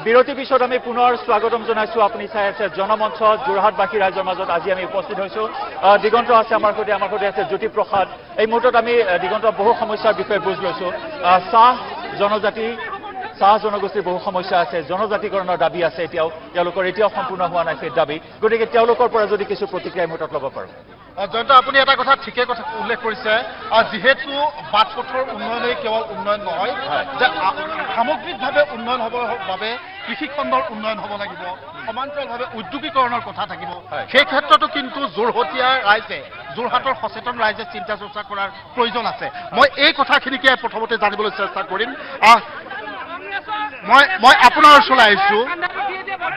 বিৰতিৰ পিছত আমি পুনৰ স্বাগতম জনাইছো। আপুনি চাই আছে জনমঞ্চ যোৰহাটবাসী ৰাইজৰ মাজত আজি আমি উপস্থিত হৈছো। দিগন্ত আছে আমাৰ সৈতে আছে জ্যোতিপ্ৰসাদ। এই মুহূৰ্তত আমি দিগন্ত বহু সমস্যাৰ বিষয়ে বুজ লৈছো। চাহ জনগোষ্ঠীৰ বহু সমস্যা আছে, জনজাতিকৰণৰ দাবী আছে, তেওঁলোকৰ এতিয়াও সম্পূৰ্ণ হোৱা নাই সেই দাবী। গতিকে তেওঁলোকৰ পৰা যদি কিছু প্ৰতিক্ৰিয়া মুহূৰ্তত ল'ব পাৰোঁ। জয়ন্ত, আপুনি এটা কথা ঠিকে কথা উল্লেখ কৰিছে, যিহেতু বাট পথৰ উন্নয়নেই কেৱল উন্নয়ন নহয়, যে সামগ্ৰিকভাৱে উন্নয়ন হ'বৰ বাবে কৃষি খণ্ডৰ উন্নয়ন হ'ব লাগিব, সমান্তৰালভাৱে উদ্যোগীকৰণৰ কথা থাকিব। সেই ক্ষেত্ৰতো কিন্তু যোৰহটীয়া ৰাইজে, যোৰহাটৰ সচেতন ৰাইজে চিন্তা চৰ্চা কৰাৰ প্ৰয়োজন আছে। মই এই কথাখিনিকে প্ৰথমতে জানিবলৈ চেষ্টা কৰিম। মই আপোনাৰ ওচৰলৈ আহিছোঁ।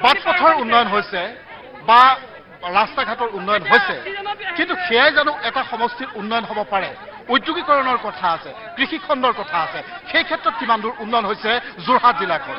বাট পথৰ উন্নয়ন হৈছে বা ৰাস্তা ঘাটৰ উন্নয়ন হৈছে, কিন্তু সেয়াই জানো এটা সমষ্টিৰ উন্নয়ন হ'ব পাৰে? উদ্যোগীকৰণৰ কথা আছে, কৃষি খণ্ডৰ কথা আছে, সেই ক্ষেত্ৰত কিমান দূৰ উন্নয়ন হৈছে যোৰহাট জিলাখন?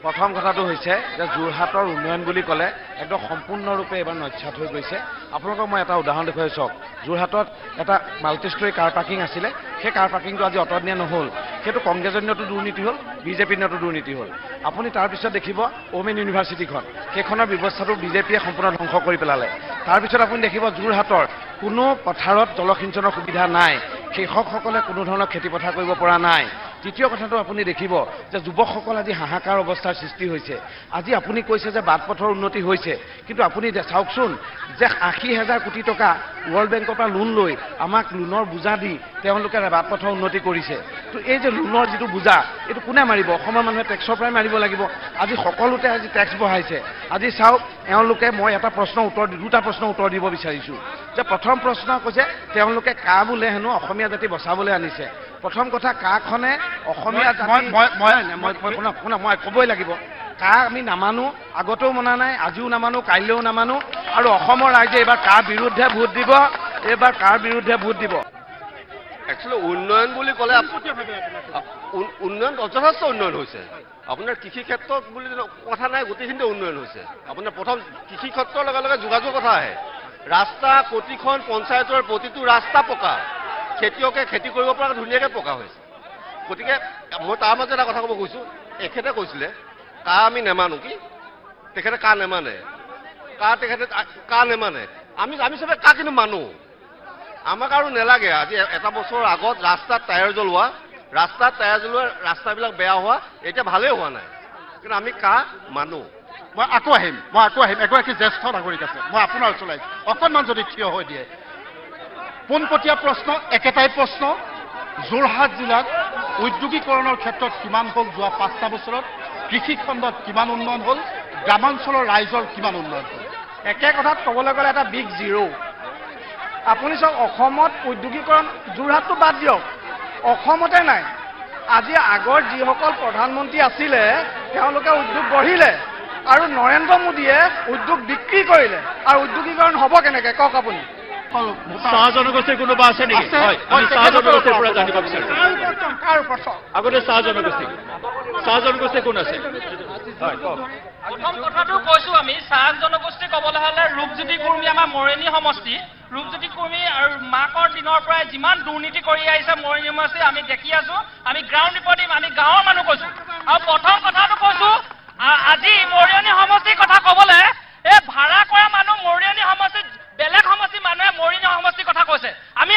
প্ৰথম কথাটো হৈছে যে যোৰহাটৰ উন্নয়ন বুলি ক'লে একদম সম্পূৰ্ণৰূপে এবাৰ নস্যাৎ হৈ গৈছে। আপোনালোকক মই এটা উদাহৰণ দেখুৱাই চাওক। যোৰহাটত এটা মাল্টিষ্টৰী কাৰ পাৰ্কিং আছিলে, সেই কাৰ পাৰ্কিংটো আজি অঁতৰাই দিয়া নহ'ল। সেইটো কংগ্ৰেছৰ দিনতো দুৰ্নীতি হ'ল, বিজেপিৰ দিনতো দুৰ্নীতি হ'ল। আপুনি তাৰপিছত দেখিব ওমেন ইউনিভাৰ্চিটিখন, সেইখনৰ ব্যৱস্থাটো বিজেপিয়ে সম্পূৰ্ণ ধ্বংস কৰি পেলালে। তাৰপিছত আপুনি দেখিব যোৰহাটৰ কোনো পথাৰত জলসিঞ্চনৰ সুবিধা নাই, কৃষকসকলে কোনো ধৰণৰ খেতি পথাৰ কৰিব পৰা নাই। তৃতীয় কথাটো আপুনি দেখিব যে যুৱকসকল আজি হাহাকাৰ অৱস্থাৰ সৃষ্টি হৈছে। আজি আপুনি কৈছে যে বাট পথৰ উন্নতি হৈছে, কিন্তু আপুনি চাওকচোন যে 80,000 কোটি টকা ৱৰ্ল্ড বেংকৰ পৰা লোন লৈ আমাক লোনৰ বোজা দি তেওঁলোকে বাট পথৰ উন্নতি কৰিছে। তো এই যে লোনৰ যিটো বোজা, এইটো কোনে মাৰিব? অসমৰ মানুহে টেক্সৰ পৰাই মাৰিব লাগিব। আজি সকলোতে আজি টেক্স বঢ়াইছে। আজি চাওক, এওঁলোকে মই দুটা প্ৰশ্ন উত্তৰ দিব বিচাৰিছোঁ। যে প্ৰথম প্ৰশ্ন কৈছে তেওঁলোকে কা বোলে হেনো অসমীয়া জাতি বচাবলৈ আনিছে। প্ৰথম কথা, কাখনে অসমীয়া জাতি মই ক'বই লাগিব। কা আমি নামানো, আগতেও মনা নাই, আজিও নামানো, কাইলৈও নামানো। আৰু অসমৰ ৰাইজে এইবাৰ কাৰ বিৰুদ্ধে ভোট দিব, একচুৱেলি উন্নয়ন বুলি ক'লে উন্নয়ন যথেষ্ট উন্নয়ন হৈছে। আপোনাৰ কৃষি ক্ষেত্ৰত বুলি কথা নাই, গোটেইখিনিতে উন্নয়ন হৈছে। আপোনাৰ প্ৰথম কৃষি ক্ষেত্ৰৰ লগে লগে যোগাযোগ কথা আহে। ৰাস্তা প্ৰতিখন পঞ্চায়তৰ প্ৰতিটো ৰাস্তা পকা, খেতিয়কে খেতি কৰিব পৰা ধুনীয়াকৈ পকা হৈছে। গতিকে মই তাৰ মাজত এটা কথা ক'ব কৈছোঁ। এখেতে কৈছিলে কা আমি নেমানো, কি তেখেতে কা নেমানে, আমি চবে কা কিন্তু মানো। আমাক আৰু নেলাগে। আজি এটা বছৰৰ আগত ৰাস্তাত টায়াৰ জ্বলোৱা, ৰাস্তাবিলাক বেয়া হোৱা, এতিয়া ভালেই হোৱা নাই, কিন্তু আমি কা মানো। মই আকৌ আহিম। এগৰাকী জ্যেষ্ঠ নাগৰিক আছে, মই আপোনাৰ ওচৰলৈ আহিছোঁ। অকণমান যদি থিয় হৈ দিয়ে। পোনপটীয়া প্ৰশ্ন, একেটাই প্ৰশ্ন। যোৰহাট জিলাত উদ্যোগীকৰণৰ ক্ষেত্ৰত কিমান হ'ল যোৱা 5টা বছৰত? কৃষি খণ্ডত কিমান উন্নয়ন হ'ল? গ্ৰামাঞ্চলৰ ৰাইজৰ কিমান উন্নয়ন হ'ল? একে কথাত ক'বলৈ গ'লে এটা বিগ জিৰ'। আপুনি চাওক, অসমত উদ্যোগীকৰণ, যোৰহাটটো বাদ দিয়ক, অসমতে নাই। আজি আগৰ যিসকল প্ৰধানমন্ত্ৰী আছিলে তেওঁলোকে উদ্যোগ গঢ়িলে, আৰু নৰেন্দ্ৰ মোদীয়ে উদ্যোগ বিক্ৰী কৰিলে। আৰু উদ্যোগীকৰণ হ'ব কেনেকৈ কওক আপুনি? চাহ জনগোষ্ঠীৰ কোনোবা আছে নেকি? আমি চাহ জনগোষ্ঠীৰ পৰা জানিব বিচাৰিছোঁ। আগতে চাহ জনগোষ্ঠী কোন আছে? প্ৰথম কথাটো কৈছোঁ, আমি চাহ জনগোষ্ঠী ক'বলৈ হ'লে ৰূপজ্যোতি কুৰ্মী আমাৰ মৰিয়নি সমষ্টি। ৰূপজ্যোতি কুৰ্মী আৰু মাকৰ দিনৰ পৰাই যিমান দুৰ্নীতি কৰি আহিছে মৰিয়নি সমষ্টি আমি দেখি আছোঁ। আমি গ্ৰাউণ্ড ৰিপৰ্ট দিম, আমি গাঁৱৰ মানুহ কৈছোঁ। আৰু প্ৰথম কথাটো কৈছোঁ, আজি মৰিয়নি সমষ্টিৰ কথা ক'বলৈ এই ভাড়া কৰা মানুহ মৰিয়নি সমষ্টিত, বেলেগ সমষ্টিৰ মানুহে মৰিয়নি সমষ্টিৰ কথা কৈছে। আমি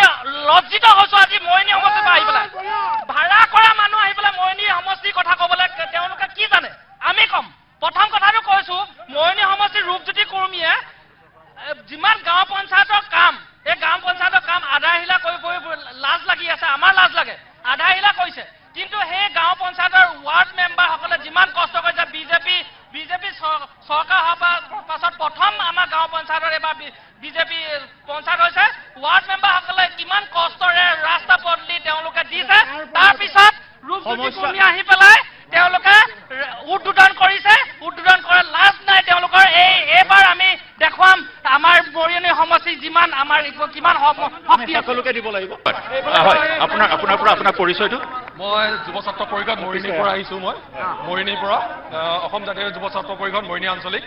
লজ্জিত হৈছোঁ আজি মৰিয়নি সমষ্টিৰ পৰা আহি পেলাই। ভাড়া কৰা মানুহ আহি পেলাই মৰিয়নি সমষ্টিৰ কথা ক'বলৈ তেওঁলোকে কি জানে? আমি ক'ম। প্ৰথম কথাটো কৈছোঁ, মৰিয়নি সমষ্টিৰ ৰূপজ্যোতি কুৰ্মীয়ে যিমান গাঁও পঞ্চায়তৰ কাম, এই গাঁও পঞ্চায়তৰ কাম আধাহিলা কৰি লাজ লাগি আছে, আমাৰ লাজ লাগে, আধাহিলা কৰিছে। কিন্তু সেই গাঁও পঞ্চায়তৰ ৱাৰ্ড মেম্বাৰসকলে যিমান কষ্ট কৰিছে, বিজেপি চৰকাৰ হোৱাৰ পাছত প্ৰথম আমাৰ গাঁও পঞ্চায়তৰ এবাৰ বিজেপি পঞ্চায়ত হৈছে। ৱাৰ্ড মেম্বাৰসকলে কিমান কষ্টৰে ৰাস্তা পদূলি তেওঁলোকে দিছে। তাৰপিছত ৰূপজ্যোতি কুৰ্মী আহি পেলাই তেওঁলোকে উদ্বোধন কৰিছে। উদ্বোধন কৰাৰ লাজ নাই তেওঁলোকৰ। এইবাৰ আমি দেখুৱাম আমাৰ মৰিয়নি সমষ্টি যিমান আমাৰ কিমান শক্তি সকলোকে দিব লাগিব। আপোনাৰ পৰা আপোনাৰ পৰিচয়টো? মই যুৱ ছাত্ৰ পৰিষদ মৰিয়নিৰ পৰা আহিছোঁ। মই মৰিয়নিৰ পৰা, অসম জাতীয় যুৱ ছাত্ৰ পৰিষদ মৰিয়নি আঞ্চলিক।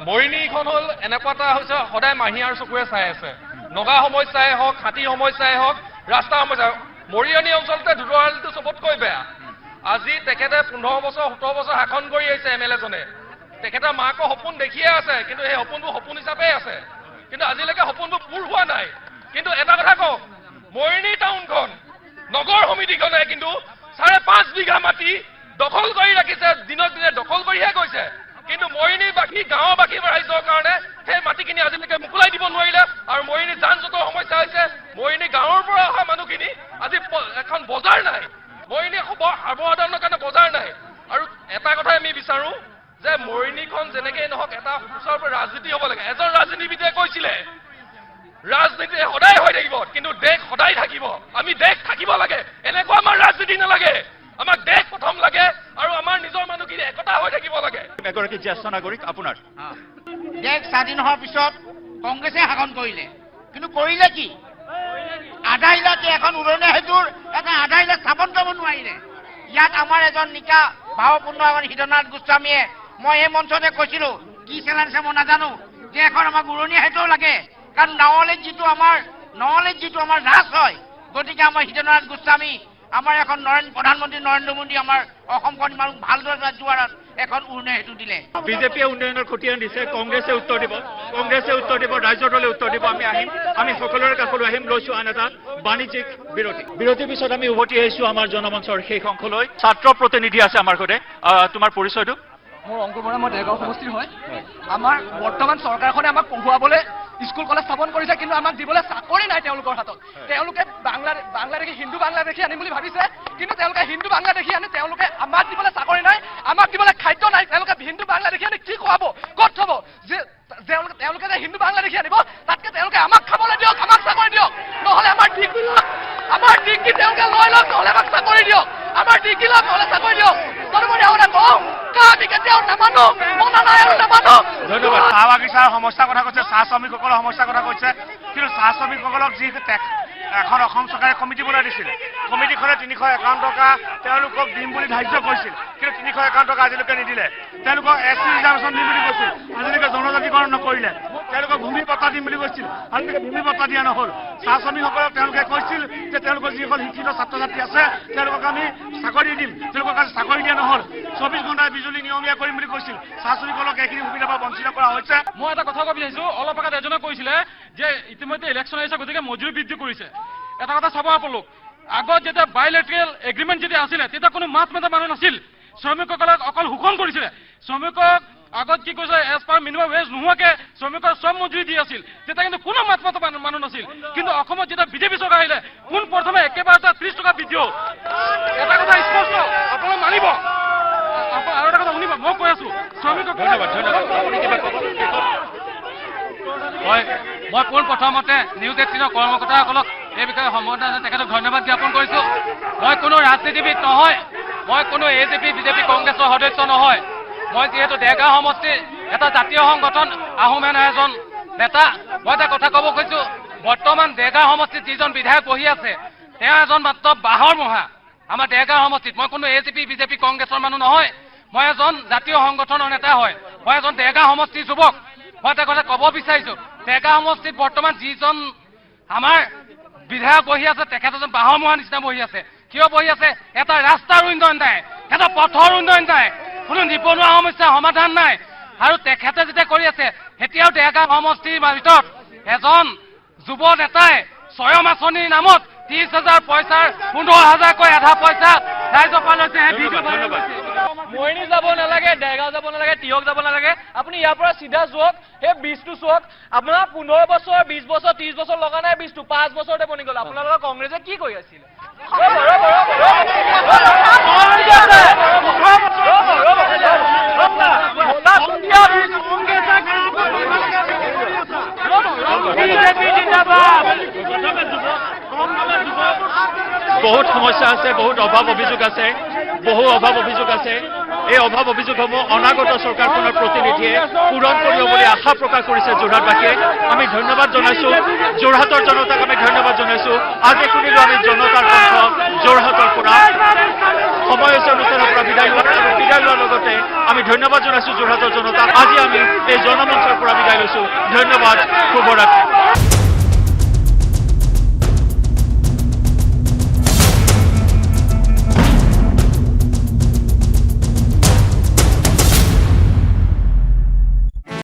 মৰিয়নিখন হ'ল এনেকুৱা এটা হৈছে, সদায় মাহীয়াৰ চকুৰে চাই আছে। নগা সমস্যাই হওক, হাতী সমস্যাই হওক, ৰাস্তা সমস্যা। মৰিয়নি অঞ্চলতে ধুদৰালিটো চবতকৈ বেয়া। আজি তেখেতে 15 বছৰ 17 বছৰ শাসন কৰি আহিছে MLA জনে তেখেতৰ মাকৰ সপোন দেখিয়ে আছে কিন্তু সেই সপোনবোৰ সপোন হিচাপে আছে কিন্তু আজিলৈকে সপোনবোৰ পূৰ হোৱা নাই কিন্তু এটা কথা কওঁ মৰিনী টাউনখন নগৰ সমিতিখনে কিন্তু 5.5 বিঘা মাটি দখল কৰি ৰাখিছে দিনক দিনে দখল কৰিহে গৈছে কিন্তু মৰিনী বাকী গাঁওবাসী ৰাইজৰ কাৰণে সেই মাটিখিনি আজিলৈকে মুকলাই দিব নোৱাৰিলে আৰু মৰিনী যান জঁটৰ সমস্যা হৈছে মৰিনী গাঁৱৰ পৰা অহা মানুহখিনি আজি এখন বজাৰ নাই মৰিনী সৰ্বসাধাৰণৰ কাৰণে বজাৰ নাই আৰু এটা কথাই আমি বিচাৰো যে মৰিনীখন যেনেকৈ নহওক এটা ওচৰৰ পৰা ৰাজনীতি হ'ব লাগে এজন ৰাজনীতিবিদে কৈছিলে ৰাজনীতি সদায় হৈ থাকিব কিন্তু দেশ সদায় থাকিব আমি দেশ থাকিব লাগে এনেকুৱা আমাৰ ৰাজনীতি নালাগে আমাক দেশ প্ৰথম লাগে আৰু আমাৰ নিজৰ মানুহখিনি একতা হৈ থাকিব লাগে এগৰাকী জ্যেষ্ঠ নাগৰিক আপোনাৰ দেশ স্বাধীন হোৱাৰ পিছত কংগ্ৰেছে শাসন কৰিলে কিন্তু কৰিলে কি আধা ইলাকে এখন উৰণীয়া সেতুৰ এটা আধা ইলাক স্থাপন কৰিব নোৱাৰিলে ইয়াত আমাৰ এজন নিকা ভাৱপূৰ্ণ এজন হৃদয়নাথ গোস্বামীয়ে মই এই মঞ্চতে কৈছিলো কি চেলেঞ্জ মই নাজানো যে এখন আমাক উৰণীয়া সেতুও লাগে কাৰণ নৱলীত যিটো আমাৰ ৰাজ হয় গতিকে আমাৰ হৃদয়নাথ গোস্বামী আমাৰ এখন প্ৰধানমন্ত্ৰী নৰেন্দ্ৰ মোদী আমাৰ অসমখন ইমান ভালদৰে যোৱাত এখন উৰণীয়া সেতু দিলে বিজেপিয়ে উন্নয়নৰ খতিয়ান দিছে কংগ্ৰেছে উত্তৰ দিব ৰাজ্যৰ দলে উত্তৰ দিব আমি সকলোৰে কাষলৈ আহিম লৈছো আন এটা বাণিজ্যিক বিৰতিৰ পিছত আমি উভতি আহিছো আমাৰ জনমঞ্চৰ শেষ অংশলৈ ছাত্ৰ প্ৰতিনিধি আছে আমাৰ সৈতে তোমাৰ পৰিচয়টো মোৰ অংকুৰ বৰা মই দেৰগাঁও সমষ্টিৰ হয় আমাৰ বৰ্তমান চৰকাৰখনে আমাক পঢ়ুৱাবলৈ স্কুল কলেজ স্থাপন কৰিছে কিন্তু আমাক দিবলৈ চাকৰি নাই তেওঁলোকৰ হাতত তেওঁলোকে বাংলাদেশী হিন্দু বাংলাদেশী আনিম বুলি ভাবিছে কিন্তু তেওঁলোকে হিন্দু বাংলাদেশী আনি তেওঁলোকে আমাক দিবলৈ চাকৰি নাই আমাক দিবলৈ খাদ্য নাই তেওঁলোকে হিন্দু বাংলাদেশী আনি কি খুৱাব ক'ত থব যে তেওঁলোকে যে হিন্দু বাংলাদেশী আনিব তাতকে তেওঁলোকে আমাক খাবলৈ দিয়ক আমাক চাকৰি দিয়ক নহ'লে আমাৰ ডিগ্ৰী তেওঁলোকে লৈ লওক নহ'লে আমাক চাকৰি দিয়ক আমাৰ ডিগ্ৰী লওক নহ'লে চাকৰি দিয়ক তদুপৰি আগতে কওঁ আমি কেতিয়াও নামানো মনা নাই আৰু নামানো ধন্যবাদ চাহ বাগিচাৰ সমস্যাৰ কথা কৈছে চাহ শ্ৰমিকসকলৰ সমস্যাৰ কথা কৈছে কিন্তু চাহ শ্ৰমিকসকলক যি এখন অসম চৰকাৰে কমিটি বনাই দিছিল কমিটিখনে 351 টকা তেওঁলোকক দিম বুলি ধাৰ্য কৰিছিল কিন্তু 351 টকা আজিলৈকে নিদিলে তেওঁলোকক SC ৰিজাৰ্ভেশ্যন দিম বুলি কৈছিল আজিলৈকে জনজাতিকৰণ নকৰিলে তেওঁলোকক ভূমি পট্টা দিম বুলি কৈছিল আজিলৈকে ভূমি পট্টা দিয়া নহ'ল চাহ শ্ৰমিকসকলক তেওঁলোকে কৈছিল যে তেওঁলোকৰ যিসকল শিক্ষিত ছাত্ৰ ছাত্ৰী আছে তেওঁলোকক আমি চাকৰি দিম তেওঁলোকক আজি চাকৰি দিয়া নহ'ল 24 ঘণ্টাই বিজুলী নিয়মীয়া কৰিম বুলি কৈছিল চাহ শ্ৰমিকসকলক এইখিনি সুবিধাৰ পৰা বঞ্চিত কৰা হৈছে মই এটা কথা ক'ব বিচাৰিছো অলপ আগত এজনে কৈছিলে যে ইতিমধ্যে ইলেকশ্যন আহিছে গতিকে মজুৰি বৃদ্ধি কৰিছে এটা কথা চাব আপোনালোক আগত যেতিয়া বাইলেটাৰেল এগ্ৰিমেণ্ট যেতিয়া আছিলে তেতিয়া কোনো মাত মাতা মানুহ নাছিল শ্ৰমিকসকলক অকল শোষণ কৰিছিলে শ্ৰমিকক আগত কি কৈছে এজ পাৰ মিনিমাম ৱেজ নোহোৱাকৈ শ্ৰমিকৰ চব মজুৰি দি আছিল তেতিয়া কিন্তু কোনো মাত মাতা মানুহ নাছিল কিন্তু অসমত যেতিয়া বিজেপি চৰকাৰ আহিলে পোন প্ৰথমে একেবাৰতে 30 টকা বৃদ্ধি হ'ল এটা কথা স্পষ্ট আপোনালোক মানিব আৰু এটা কথা শুনিব মই কৈ আছো শ্ৰমিকক মই পোন প্ৰথমতে নিউজ 18ৰ কৰ্মকৰ্তাসকলক এই বিষয়ে সম্বোধন তেখেতক ধন্যবাদ জ্ঞাপন কৰিছোঁ মই কোনো ৰাজনীতিবিদ নহয় মই কোনো AJP বিজেপি কংগ্ৰেছৰ সদস্য নহয় মই যিহেতু দেৰগাঁও সমষ্টিৰ এটা জাতীয় সংগঠন আহোমেন এজন নেতা মই এটা কথা ক'ব খুজিছোঁ বৰ্তমান দেৰগাঁও সমষ্টিত যিজন বিধায়ক বহি আছে তেওঁ এজন মাত্ৰ বাহৰ মহা আমাৰ দেৰগাঁও সমষ্টিত মই কোনো AJP বিজেপি কংগ্ৰেছৰ মানুহ নহয় মই এজন জাতীয় সংগঠনৰ নেতা হয় মই এজন দেৰগাঁও সমষ্টিৰ যুৱক মই এটা কথা ক'ব বিচাৰিছোঁ দেৰগাঁও সমষ্টিত বৰ্তমান যিজন আমাৰ বিধায়ক বহি আছে তেখেত এজন বাহৰ মহা নিচিনা বহি আছে কিয় বহি আছে এটা ৰাস্তাৰ উন্নয়ন নাই এটা পথৰ উন্নয়ন নাই কোনো নিবনুৱা সমস্যাৰ সমাধান নাই আৰু তেখেতে যেতিয়া কৰি আছে এতিয়াও দেৰগাঁও সমষ্টিৰ ভিতৰত এজন যুৱ নেতাই স্বয়ং আঁচনিৰ নামত 30,000 পইচাৰ 15,000কৈ আধা পইচা ৰাইজৰ পৰা লৈছে মৰিনী যাব নালাগে দেৰগাঁও যাব নালাগে তিয়ক যাব নালাগে আপুনি ইয়াৰ পৰা চিধা যোৱক সেই বীজটো চোৱক আপোনাৰ 15 বছৰ 20 বছৰ 30 বছৰ লগা নাই বীজটো 5 বছৰতে বনি গ'ল আপোনালোকৰ কংগ্ৰেছে কি কৰি আছিলে বহুত সমস্যা আছে বহুত অভাৱ অভিযোগ আছে এই অভাৱ অভিযোগসমূহ অনাগত চৰকাৰখনৰ প্ৰতিনিধিয়ে পূৰণ কৰিব বুলি আশা প্ৰকাশ কৰিছে যোৰহাটবাসীয়ে আমি ধন্যবাদ জনাইছো যোৰহাটৰ জনতাক আমি ধন্যবাদ জনাইছো আজি শুনিলো আমি জনতাৰ কণ্ঠ যোৰহাটৰ পৰা সময় হৈছে অনুষ্ঠানৰ পৰা বিদায় লোৱাৰ লগতে আমি ধন্যবাদ জনাইছো যোৰহাটৰ জনতাক আজি আমি এই জনমঞ্চৰ পৰা বিদায় লৈছো ধন্যবাদ শুভৰাত্ৰি